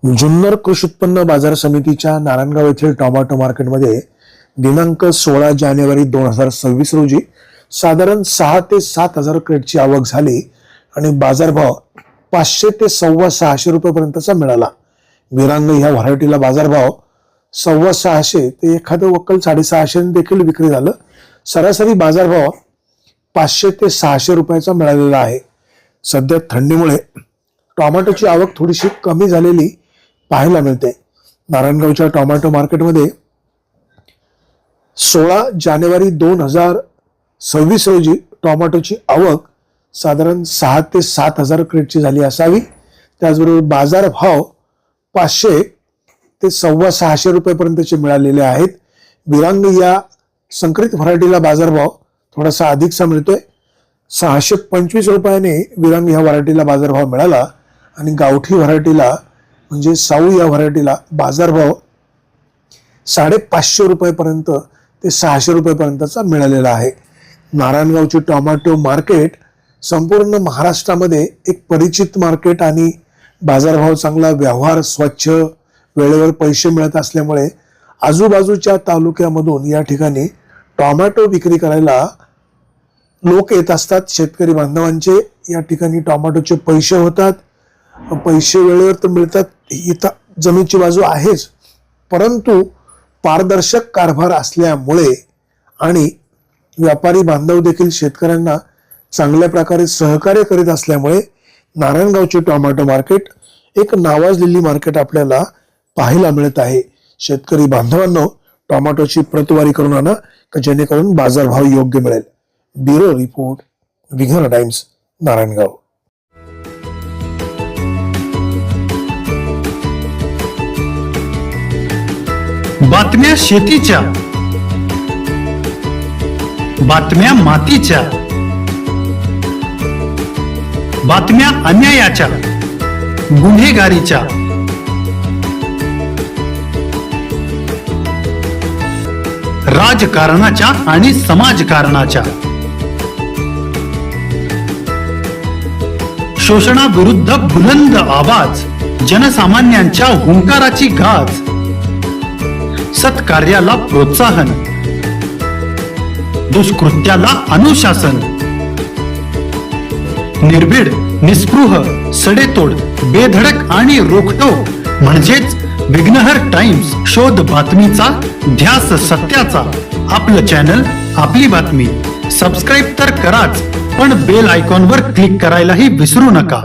जुन्नर कृषी उत्पन्न बाजार समितीच्या नारायणगाव येथील टोमॅटो मार्केटमध्ये दिनांक 16 जानेवारी 2026 रोजी साधारण 6 ते 7 हजार क्रेटची आवक झाली आणि बाजारभाव 500 ते 650 रुपयापर्यंतचा मिळाला. विरांग ह्या व्हरायटीला बाजारभाव 650 ते एखादं वक्कल 650 देखील विक्री झालं. सरासरी बाजारभाव 500 ते 600 रुपयाचा मिळालेला आहे. सध्या थंडीमुळे टोमॅटोची आवक थोडीशी कमी झालेली पाहायला मिळते. नारायणगावच्या टोमॅटो मार्केटमध्ये 16 जानेवारी 2026 रोजी टोमॅटोची आवक साधारण 6 ते 7 हजार क्रेटची झाली असावी. त्याचबरोबर बाजार भाव 500 ते 650 रुपयापर्यंतचे मिळालेले आहेत. विरांग या संकरित व्हरायटीला बाजारभाव थोडासा अधिकचा मिळतोय. 625 रुपयाने विरांग ह्या व्हरायटीला बाजारभाव मिळाला आणि गावठी व्हरायटीला म्हणजे साऊ या व्हरायटीला बाजारभाव 550 रुपयापर्यंत ते 600 रुपयापर्यंतचा मिळालेला आहे. नारायणगावचे टोमॅटो मार्केट संपूर्ण महाराष्ट्रामध्ये एक परिचित मार्केट आणि बाजारभाव चांगला, व्यवहार स्वच्छ, वेळेवर पैसे मिळत असल्यामुळे आजूबाजूच्या तालुक्यामधून या ठिकाणी टोमॅटो विक्री करायला लोक येत असतात. शेतकरी बांधवांचे या ठिकाणी टोमॅटोचे पैसे होतात. पैसे वेळेवर तर मिळतात, इथं जमीनची बाजू आहेच, परंतु पारदर्शक कारभार असल्यामुळे आणि व्यापारी बांधव देखील शेतकऱ्यांना चांगल्या प्रकारे सहकार्य करीत असल्यामुळे नारायणगावचे टोमॅटो मार्केट एक नावाजलेली मार्केट आपल्याला पाहायला मिळत आहे. शेतकरी बांधवांनो, टोमॅटोची प्रतवारी करून आणा जेणेकरून बाजारभाव योग्य मिळेल. ब्युरो रिपोर्ट, विघ्न टाइम्स, नारायणगाव. बातम्या शेतीच्या, बातम्या मातीच्या, बातम्या अन्यायाच्या, गुन्हेगारीच्या, राजकारणाच्या आणि समाजकारणाच्या, शोषणाविरुद्ध बुलंद आवाज, जनसामान्यांच्या हुंकाराची गाज, सत्कार्याला प्रोत्साहन, दुष्कृत्याला अनुशासन, निर्भीड, निस्पृह, सडेतोड, बेधडक आणि रोखठोक म्हणजेच विघ्नहर टाइम्स. शोध बातमीचा, ध्यास सत्याचा. आपलं चॅनल, आपली बातमी. सबस्क्राईब तर कराच, पण बेल आयकॉनवर क्लिक करायलाही विसरू नका.